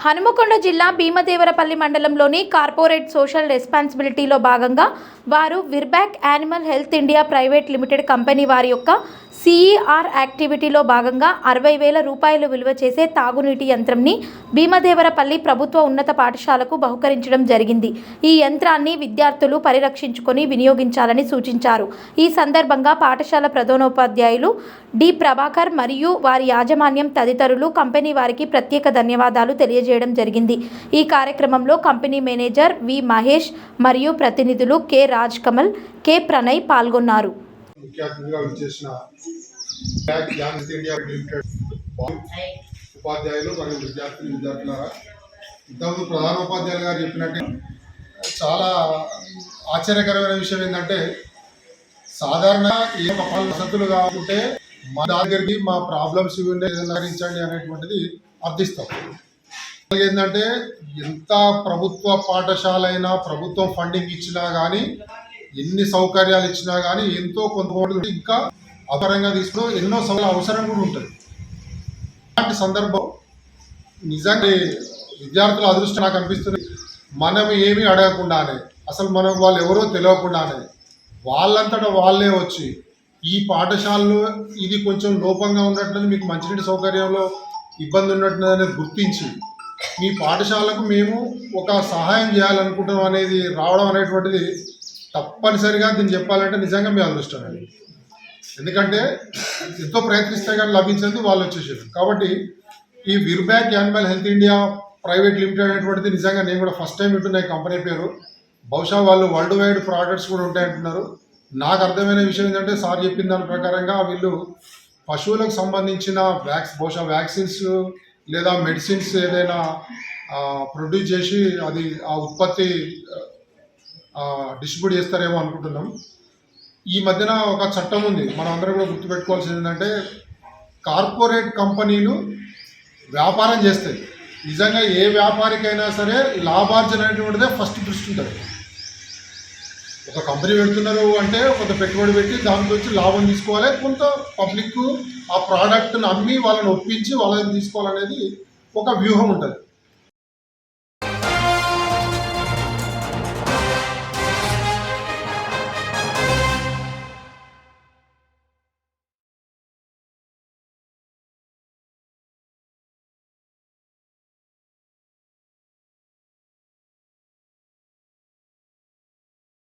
హనుమకొండ జిల్లా భీమదేవరపల్లి మండలంలోని corporate social రెస్పాన్సిబిలిటీలో భాగంగా వారు విర్బ్యాక్ animal health India private limited company వారి యొక్క సిఈఆర్ యాక్టివిటీలో భాగంగా 60,000 రూపాయలు విలువ చేసే తాగునీటి యంత్రంని భీమదేవరపల్లి ప్రభుత్వ ఉన్నత పాఠశాలకు బహుకరించడం జరిగింది. ఈ యంత్రాన్ని విద్యార్థులు పరిరక్షించుకొని వినియోగించాలని సూచించారు. ఈ సందర్భంగా పాఠశాల ప్రధానోపాధ్యాయులు డి ప్రభాకర్ మరియు వారి యాజమాన్యం తదితరులు కంపెనీ వారికి ప్రత్యేక ధన్యవాదాలు తెలియజేయడం జరిగింది. ఈ కార్యక్రమంలో కంపెనీ మేనేజర్ వి మహేష్ మరియు ప్రతినిధులు కె రాజ్ కమల్, కె ప్రణయ్ పాల్గొన్నారు. ముఖ్య అతిథిగా విచ్చేసిన ఉపాధ్యాయులు మరియు విద్యార్థులారా, ఇంతకుముందు ప్రధానోపాధ్యాయులు గారు చెప్పినట్టు చాలా ఆశ్చర్యకరమైన విషయం ఏంటంటే, సాధారణ ఏ వసతులు కాకుంటే మా దగ్గరికి మా ప్రాబ్లమ్స్ నివారించండి అనేటువంటిది అర్థిస్తాం. ఏంటంటే, ఎంత ప్రభుత్వ పాఠశాల అయినా ప్రభుత్వం ఫండింగ్ ఇచ్చినా కానీ, ఎన్ని సౌకర్యాలు ఇచ్చినా కానీ ఎంతో కొంత ఇంకా అపరంగా తీసుకుని ఎన్నో అవసరం కూడా ఉంటుంది. అలాంటి సందర్భం నిజంగా విద్యార్థుల అదృష్టం నాకు అనిపిస్తుంది. మనం ఏమీ అడగకుండానే, అసలు మనం వాళ్ళు ఎవరో తెలియకుండానే వాళ్ళంతటా వాళ్ళే వచ్చి ఈ పాఠశాలలో ఇది కొంచెం లోపంగా ఉన్నట్లయితే, మీకు మంచినీటి సౌకర్యంలో ఇబ్బంది ఉన్నట్టు గుర్తించి మీ పాఠశాలకు మేము ఒక సహాయం చేయాలనుకుంటాం అనేది రావడం అనేటువంటిది తప్పనిసరిగా దీన్ని చెప్పాలంటే నిజంగా మీ అదృష్టం అండి. ఎందుకంటే ఎంతో ప్రయత్నిస్తే కానీ లభించేది వాళ్ళు వచ్చేసారు. కాబట్టి ఈ విర్బ్యాక్ animal health India private limited అనేటువంటిది నిజంగా నేను కూడా ఫస్ట్ టైం వింటున్నాయి కంపెనీ పేరు. బహుశా వాళ్ళు వరల్డ్ వైడ్ ప్రోడక్ట్స్ కూడా ఉంటాయంటున్నారు. నాకు అర్థమైన విషయం ఏంటంటే, సార్ చెప్పిన దాని ప్రకారంగా వీళ్ళు పశువులకు సంబంధించిన బహుశా వ్యాక్సిన్స్ లేదా మెడిసిన్స్ ఏదైనా ప్రొడ్యూస్ చేసి అది ఆ ఉత్పత్తి డిస్ట్రిబ్యూట్ చేస్తారేమో అనుకుంటున్నాం. ఈ మధ్యన ఒక చట్టం ఉంది, మనం అందరం కూడా గుర్తుపెట్టుకోవాల్సింది ఏంటంటే, కార్పొరేట్ కంపెనీలు వ్యాపారం చేస్తాయి. నిజంగా ఏ వ్యాపారికైనా సరే లాభార్జన అనేటువంటిదే ఫస్ట్ దృష్టి ఉంటుంది. ఒక కంపెనీ పెడుతున్నారు అంటే కొంత పెట్టుబడి పెట్టి దాంట్లో వచ్చి లాభం తీసుకోవాలి, కొంత పబ్లిక్ ఆ ప్రోడక్ట్ని అమ్మి వాళ్ళని ఒప్పించి వాళ్ళని తీసుకోవాలనేది ఒక వ్యూహం ఉంటుంది.